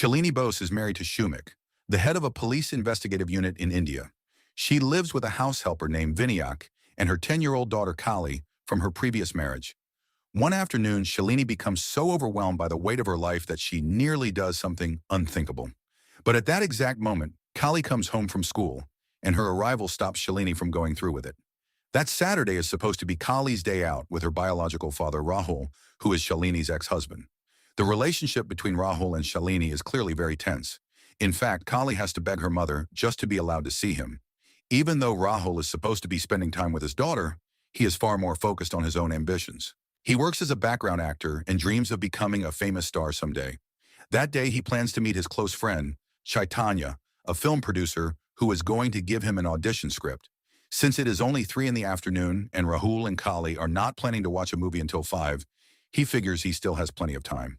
Shalini Bose is married to Schumik, the head of a police investigative unit in India. She lives with a house helper named Vinayak and her 10-year-old daughter Kali from her previous marriage. One afternoon, Shalini becomes so overwhelmed by the weight of her life that she nearly does something unthinkable. But at that exact moment, Kali comes home from school, and her arrival stops Shalini from going through with it. That Saturday is supposed to be Kali's day out with her biological father Rahul, who is Shalini's ex-husband. The relationship between Rahul and Shalini is clearly very tense. In fact, Kali has to beg her mother just to be allowed to see him. Even though Rahul is supposed to be spending time with his daughter, he is far more focused on his own ambitions. He works as a background actor and dreams of becoming a famous star someday. That day, he plans to meet his close friend, Chaitanya, a film producer who is going to give him an audition script. Since it is only 3 in the afternoon and Rahul and Kali are not planning to watch a movie until 5, he figures he still has plenty of time.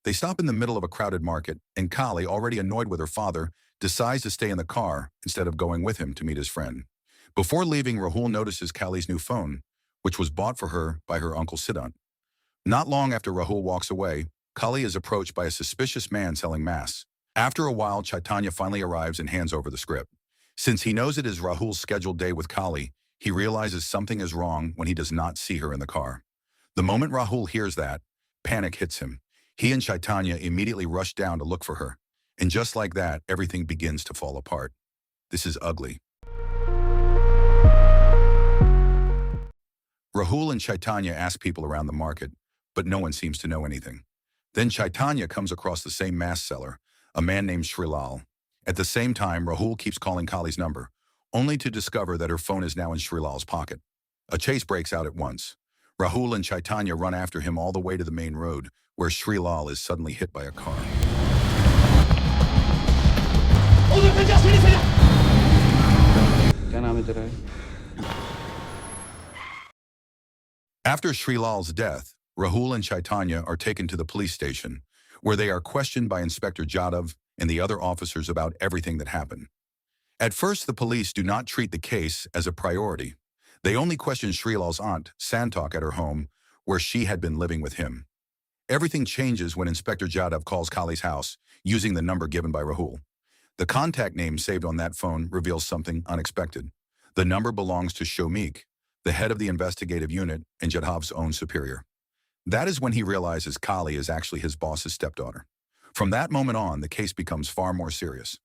They stop in the middle of a crowded market, and Kali, already annoyed with her father, decides to stay in the car instead of going with him to meet his friend. Before leaving, Rahul notices Kali's new phone, which was bought for her by her uncle Siddhant. Not long after Rahul walks away, Kali is approached by a suspicious man selling masks. After a while, Chaitanya finally arrives and hands over the script. Since he knows it is Rahul's scheduled day with Kali, he realizes something is wrong when he does not see her in the car. The moment Rahul hears that, panic hits him. He and Chaitanya immediately rush down to look for her. And just like that, everything begins to fall apart. This is ugly. Rahul and Chaitanya ask people around the market, but no one seems to know anything. Then Chaitanya comes across the same mask seller, a man named Shrilal. At the same time, Rahul keeps calling Kali's number, only to discover that her phone is now in Shrilal's pocket. A chase breaks out at once. Rahul and Chaitanya run after him all the way to the main road, where Shrilal is suddenly hit by a car. After Shrilal's death, Rahul and Chaitanya are taken to the police station, where they are questioned by Inspector Jadhav and the other officers about everything that happened. At first, the police do not treat the case as a priority. They only question Shrilal's aunt, Santok, at her home, where she had been living with him. Everything changes when Inspector Jadhav calls Kali's house, using the number given by Rahul. The contact name saved on that phone reveals something unexpected. The number belongs to Schumik, the head of the investigative unit and Jadhav's own superior. That is when he realizes Kali is actually his boss's stepdaughter. From that moment on, the case becomes far more serious.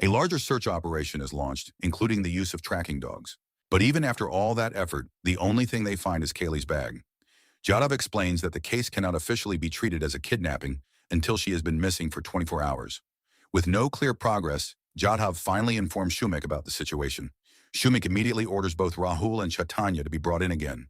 A larger search operation is launched, including the use of tracking dogs. But even after all that effort, the only thing they find is Kali's bag. Jadhav explains that the case cannot officially be treated as a kidnapping until she has been missing for 24 hours. With no clear progress, Jadhav finally informs Schumik about the situation. Schumik immediately orders both Rahul and Chaitanya to be brought in again.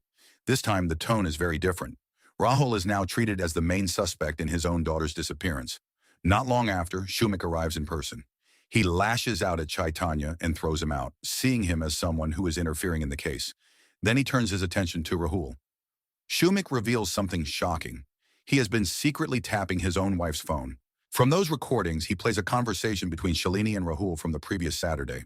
This time, the tone is very different. Rahul is now treated as the main suspect in his own daughter's disappearance. Not long after, Schumik arrives in person. He lashes out at Chaitanya and throws him out, seeing him as someone who is interfering in the case. Then he turns his attention to Rahul. Schumik reveals something shocking. He has been secretly tapping his own wife's phone. From those recordings, he plays a conversation between Shalini and Rahul from the previous Saturday.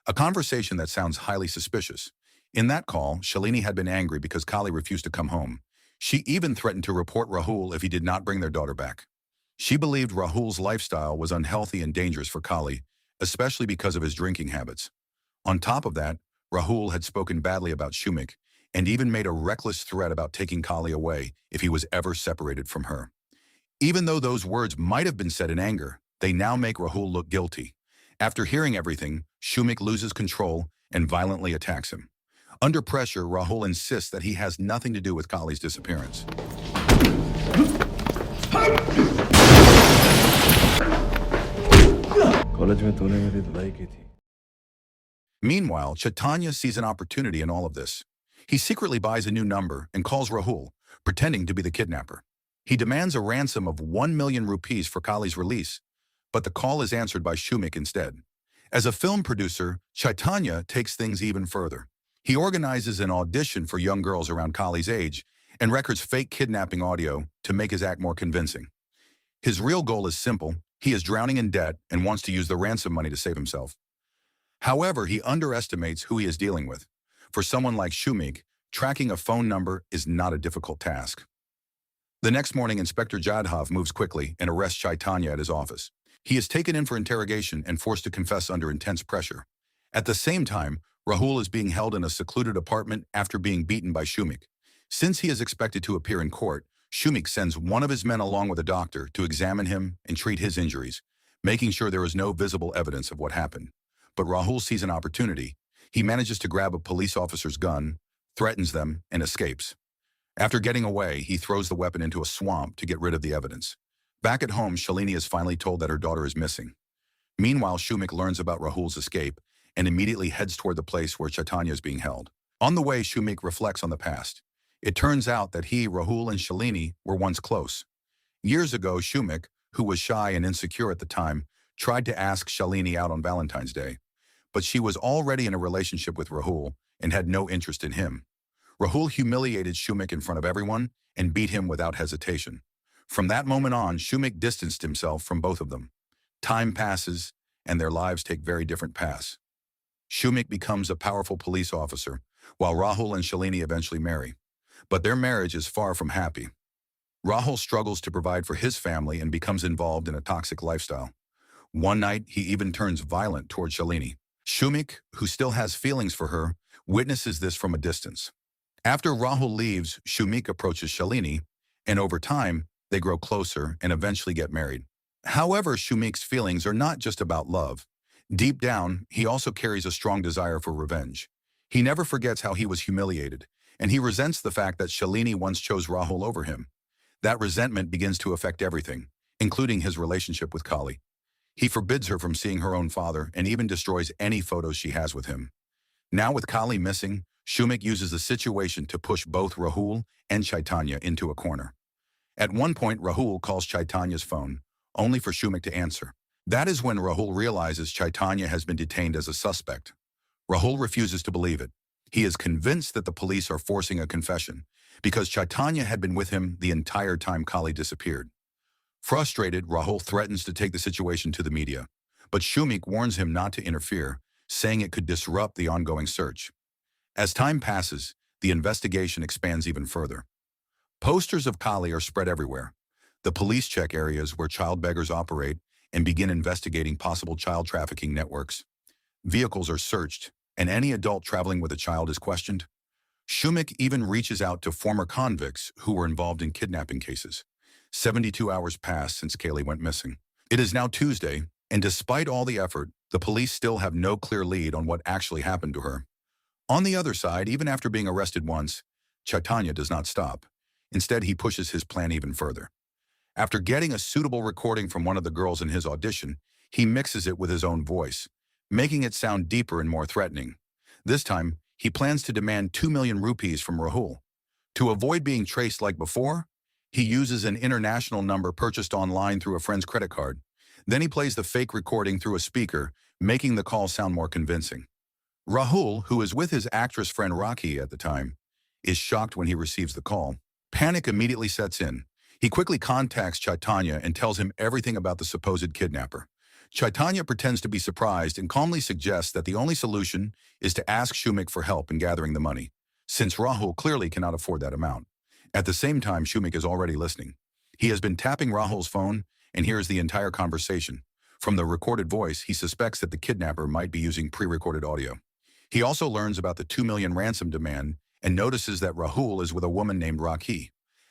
A conversation that sounds highly suspicious. In that call, Shalini had been angry because Kali refused to come home. She even threatened to report Rahul if he did not bring their daughter back. She believed Rahul's lifestyle was unhealthy and dangerous for Kali, especially because of his drinking habits. On top of that, Rahul had spoken badly about Schumik and even made a reckless threat about taking Kali away if he was ever separated from her. Even though those words might have been said in anger, they now make Rahul look guilty. After hearing everything, Schumik loses control and violently attacks him. Under pressure, Rahul insists that he has nothing to do with Kali's disappearance. Meanwhile, Chaitanya sees an opportunity in all of this. He secretly buys a new number and calls Rahul, pretending to be the kidnapper. He demands a ransom of 1 million rupees for Kali's release, but the call is answered by Schumik instead. As a film producer, Chaitanya takes things even further. He organizes an audition for young girls around Kali's age and records fake kidnapping audio to make his act more convincing. His real goal is simple. He is drowning in debt and wants to use the ransom money to save himself. However, he underestimates who he is dealing with. For someone like Schumik, tracking a phone number is not a difficult task. The next morning, Inspector Jadhav moves quickly and arrests Chaitanya at his office. He is taken in for interrogation and forced to confess under intense pressure. At the same time, Rahul is being held in a secluded apartment after being beaten by Schumik. Since he is expected to appear in court, Schumik sends one of his men along with a doctor to examine him and treat his injuries, making sure there is no visible evidence of what happened. But Rahul sees an opportunity. He manages to grab a police officer's gun, threatens them, and escapes. After getting away, he throws the weapon into a swamp to get rid of the evidence. Back at home, Shalini is finally told that her daughter is missing. Meanwhile, Schumik learns about Rahul's escape and immediately heads toward the place where Chaitanya is being held. On the way, Schumik reflects on the past. It turns out that he, Rahul, and Shalini were once close. Years ago, Schumik, who was shy and insecure at the time, tried to ask Shalini out on Valentine's Day. But she was already in a relationship with Rahul and had no interest in him. Rahul humiliated Schumik in front of everyone and beat him without hesitation. From that moment on, Schumik distanced himself from both of them. Time passes, and their lives take very different paths. Schumik becomes a powerful police officer, while Rahul and Shalini eventually marry. But their marriage is far from happy. Rahul struggles to provide for his family and becomes involved in a toxic lifestyle. One night, he even turns violent toward Shalini. Schumik, who still has feelings for her, witnesses this from a distance. After Rahul leaves, Schumik approaches Shalini, and over time, they grow closer and eventually get married. However, Schumik's feelings are not just about love. Deep down, he also carries a strong desire for revenge. He never forgets how he was humiliated, and he resents the fact that Shalini once chose Rahul over him. That resentment begins to affect everything, including his relationship with Kali. He forbids her from seeing her own father and even destroys any photos she has with him. Now with Kali missing, Schumik uses the situation to push both Rahul and Chaitanya into a corner. At one point, Rahul calls Chaitanya's phone, only for Schumik to answer. That is when Rahul realizes Chaitanya has been detained as a suspect. Rahul refuses to believe it. He is convinced that the police are forcing a confession, because Chaitanya had been with him the entire time Kali disappeared. Frustrated, Rahul threatens to take the situation to the media, but Schumik warns him not to interfere, saying it could disrupt the ongoing search. As time passes, the investigation expands even further. Posters of Kali are spread everywhere. The police check areas where child beggars operate and begin investigating possible child trafficking networks. Vehicles are searched, and any adult traveling with a child is questioned. Schumik even reaches out to former convicts who were involved in kidnapping cases. 72 hours pass since Kaylee went missing. It is now Tuesday, and despite all the effort, the police still have no clear lead on what actually happened to her. On the other side, even after being arrested once, Chaitanya does not stop. Instead, he pushes his plan even further. After getting a suitable recording from one of the girls in his audition, he mixes it with his own voice, making it sound deeper and more threatening. This time, he plans to demand 2 million rupees from Rahul. To avoid being traced like before, he uses an international number purchased online through a friend's credit card. Then he plays the fake recording through a speaker, making the call sound more convincing. Rahul, who is with his actress friend Rakhi at the time, is shocked when he receives the call. Panic immediately sets in. He quickly contacts Chaitanya and tells him everything about the supposed kidnapper. Chaitanya pretends to be surprised and calmly suggests that the only solution is to ask Schumik for help in gathering the money, since Rahul clearly cannot afford that amount. At the same time, Schumik is already listening. He has been tapping Rahul's phone and hears the entire conversation. From the recorded voice, he suspects that the kidnapper might be using pre-recorded audio. He also learns about the 2 million ransom demand and notices that Rahul is with a woman named Rakhi.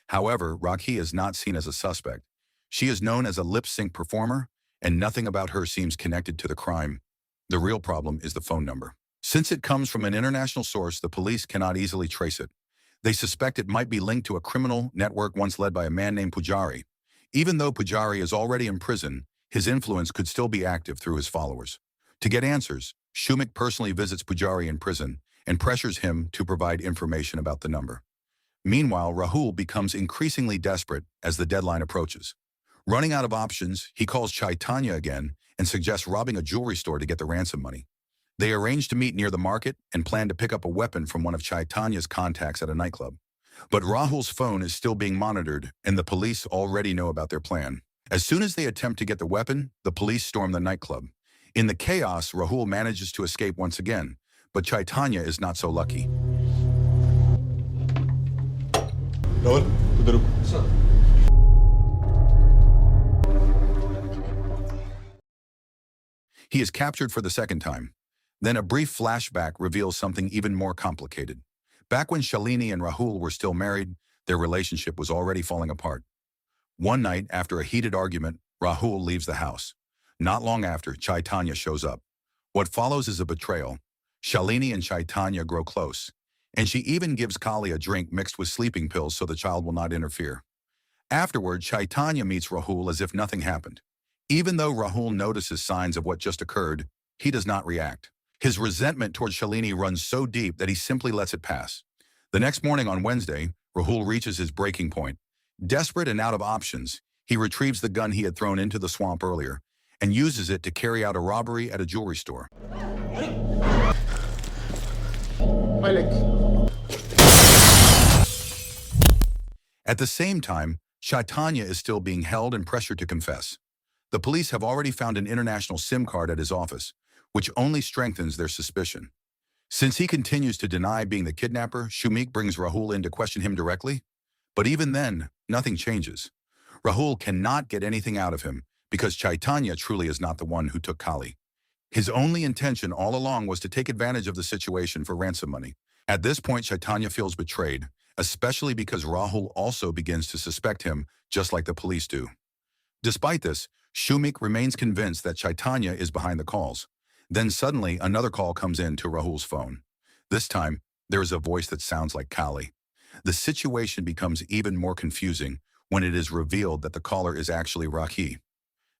However, Rakhi is not seen as a suspect. She is known as a lip-sync performer, and nothing about her seems connected to the crime. The real problem is the phone number. Since it comes from an international source, the police cannot easily trace it. They suspect it might be linked to a criminal network once led by a man named Pujari. Even though Pujari is already in prison, his influence could still be active through his followers. To get answers, Schumik personally visits Pujari in prison and pressures him to provide information about the number. Meanwhile, Rahul becomes increasingly desperate as the deadline approaches. Running out of options, he calls Chaitanya again and suggests robbing a jewelry store to get the ransom money. They arrange to meet near the market and plan to pick up a weapon from one of Chaitanya's contacts at a nightclub. But Rahul's phone is still being monitored, and the police already know about their plan. As soon as they attempt to get the weapon, the police storm the nightclub. In the chaos, Rahul manages to escape once again, but Chaitanya is not so lucky. Rahul, उधर रुक। Sir. He is captured for the second time. Then a brief flashback reveals something even more complicated. Back when Shalini and Rahul were still married, their relationship was already falling apart. One night, after a heated argument, Rahul leaves the house. Not long after, Chaitanya shows up. What follows is a betrayal. Shalini and Chaitanya grow close, and she even gives Kali a drink mixed with sleeping pills so the child will not interfere. Afterward, Chaitanya meets Rahul as if nothing happened. Even though Rahul notices signs of what just occurred, he does not react. His resentment toward Shalini runs so deep that he simply lets it pass. The next morning on Wednesday, Rahul reaches his breaking point. Desperate and out of options, he retrieves the gun he had thrown into the swamp earlier and uses it to carry out a robbery at a jewelry store. At the same time, Chaitanya is still being held and pressured to confess. The police have already found an international SIM card at his office, which only strengthens their suspicion. Since he continues to deny being the kidnapper, Schumik brings Rahul in to question him directly. But even then, nothing changes. Rahul cannot get anything out of him because Chaitanya truly is not the one who took Kali. His only intention all along was to take advantage of the situation for ransom money. At this point, Chaitanya feels betrayed, especially because Rahul also begins to suspect him, just like the police do. Despite this, Schumik remains convinced that Chaitanya is behind the calls. Then suddenly, another call comes in to Rahul's phone. This time, there is a voice that sounds like Kali. The situation becomes even more confusing when it is revealed that the caller is actually Rakhi.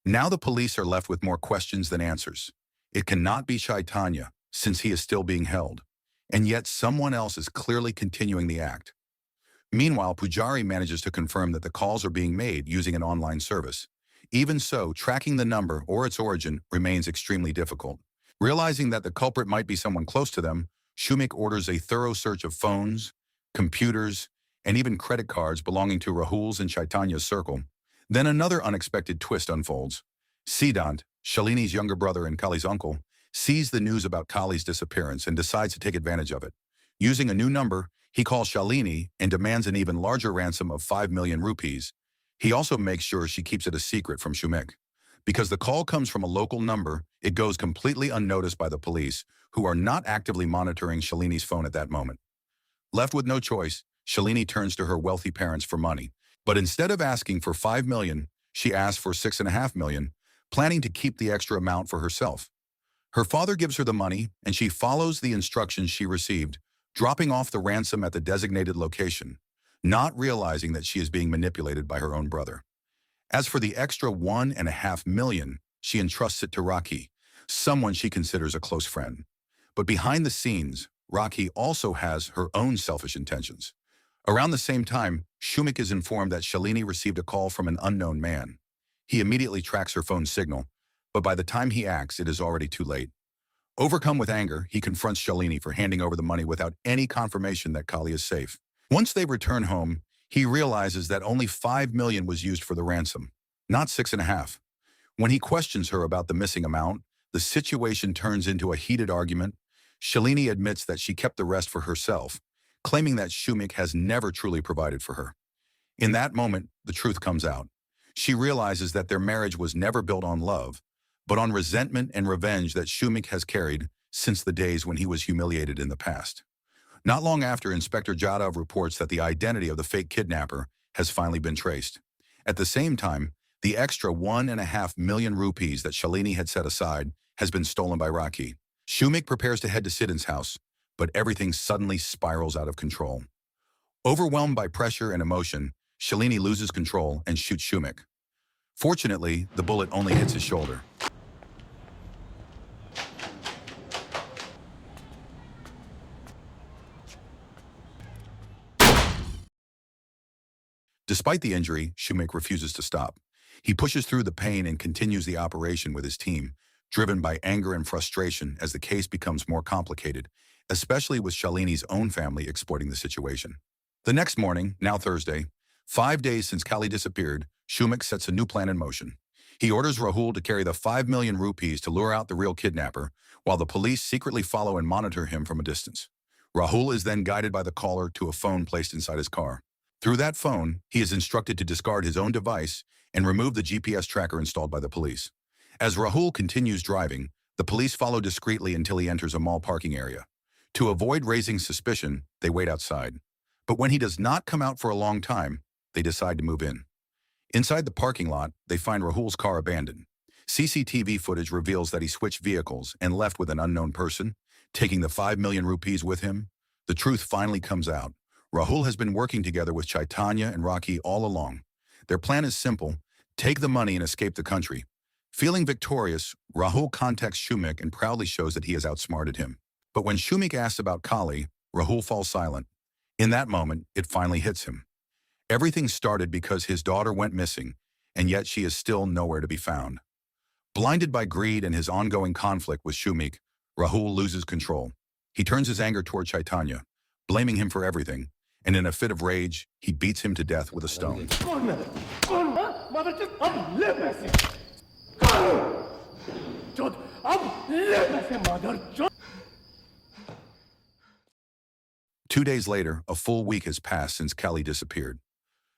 Now the police are left with more questions than answers. It cannot be Chaitanya, since he is still being held. And yet someone else is clearly continuing the act. Meanwhile, Pujari manages to confirm that the calls are being made using an online service. Even so, tracking the number or its origin remains extremely difficult. Realizing that the culprit might be someone close to them, Schumik orders a thorough search of phones, computers, and even credit cards belonging to Rahul's and Chaitanya's circle. Then another unexpected twist unfolds. Siddhant, Shalini's younger brother and Kali's uncle, sees the news about Kali's disappearance and decides to take advantage of it. Using a new number, he calls Shalini and demands an even larger ransom of 5 million rupees. He also makes sure she keeps it a secret from Schumik. Because the call comes from a local number, it goes completely unnoticed by the police, who are not actively monitoring Shalini's phone at that moment. Left with no choice, Shalini turns to her wealthy parents for money. But instead of asking for 5 million, she asks for 6.5 million, planning to keep the extra amount for herself. Her father gives her the money, and she follows the instructions she received, dropping off the ransom at the designated location, not realizing that she is being manipulated by her own brother. As for the extra 1.5 million, she entrusts it to Rakhi, someone she considers a close friend. But behind the scenes, Rakhi also has her own selfish intentions. Around the same time, Schumik is informed that Shalini received a call from an unknown man. He immediately tracks her phone signal, but by the time he acts, it is already too late. Overcome with anger, he confronts Shalini for handing over the money without any confirmation that Kali is safe. Once they return home, he realizes that only 5 million was used for the ransom, not 6.5. When he questions her about the missing amount, the situation turns into a heated argument. Shalini admits that she kept the rest for herself, claiming that Schumik has never truly provided for her. In that moment, the truth comes out. She realizes that their marriage was never built on love, but on resentment and revenge that Schumik has carried since the days when he was humiliated in the past. Not long after, Inspector Jadhav reports that the identity of the fake kidnapper has finally been traced. At the same time, the extra 1.5 million rupees that Shalini had set aside has been stolen by Rakhi. Schumik prepares to head to Siddhant's house, but everything suddenly spirals out of control. Overwhelmed by pressure and emotion, Shalini loses control and shoots Schumik. Fortunately, the bullet only hits his shoulder. Despite the injury, Schumik refuses to stop. He pushes through the pain and continues the operation with his team, driven by anger and frustration as the case becomes more complicated, especially with Shalini's own family exploiting the situation. The next morning, now Thursday, 5 days since Kali disappeared, Schumik sets a new plan in motion. He orders Rahul to carry the 5 million rupees to lure out the real kidnapper, while the police secretly follow and monitor him from a distance. Rahul is then guided by the caller to a phone placed inside his car. Through that phone, he is instructed to discard his own device and remove the GPS tracker installed by the police. As Rahul continues driving, the police follow discreetly until he enters a mall parking area. To avoid raising suspicion, they wait outside. But when he does not come out for a long time, they decide to move in. Inside the parking lot, they find Rahul's car abandoned. CCTV footage reveals that he switched vehicles and left with an unknown person, taking the 5 million rupees with him. The truth finally comes out. Rahul has been working together with Chaitanya and Rocky all along. Their plan is simple: take the money and escape the country. Feeling victorious, Rahul contacts Schumik and proudly shows that he has outsmarted him. But when Schumik asks about Kali, Rahul falls silent. In that moment, it finally hits him. Everything started because his daughter went missing, and yet she is still nowhere to be found. Blinded by greed and his ongoing conflict with Schumik, Rahul loses control. He turns his anger toward Chaitanya, blaming him for everything, and in a fit of rage, he beats him to death with a stone. 2 days later, a full week has passed since Kali disappeared.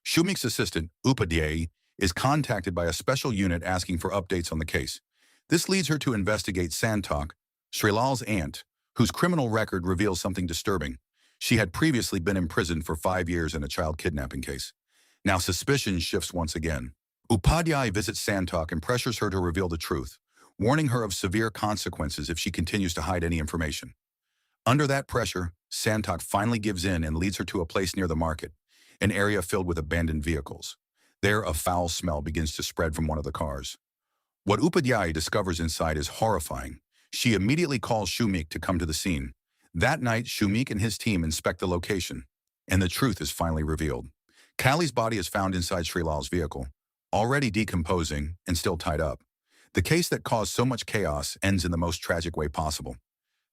Schumik's assistant, Upadhyay, is contacted by a special unit asking for updates on the case. This leads her to investigate Santok, Srilal's aunt, whose criminal record reveals something disturbing. She had previously been imprisoned for 5 years in a child kidnapping case. Now suspicion shifts once again. Upadhyay visits Santok and pressures her to reveal the truth, warning her of severe consequences if she continues to hide any information. Under that pressure, Santok finally gives in and leads her to a place near the market, an area filled with abandoned vehicles. There, a foul smell begins to spread from one of the cars. What Upadhyay discovers inside is horrifying. She immediately calls Schumik to come to the scene. That night, Schumik and his team inspect the location, and the truth is finally revealed. Kali's body is found inside Srilal's vehicle, already decomposing and still tied up. The case that caused so much chaos ends in the most tragic way possible.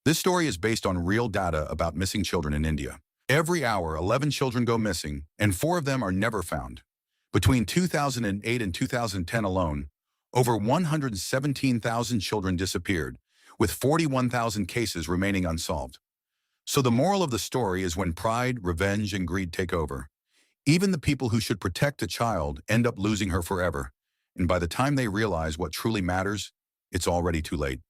This story is based on real data about missing children in India. Every hour, 11 children go missing, and 4 of them are never found. Between 2008 and 2010 alone, over 117,000 children disappeared, with 41,000 cases remaining unsolved. So the moral of the story is when pride, revenge, and greed take over, even the people who should protect a child end up losing her forever. And by the time they realize what truly matters, it's already too late.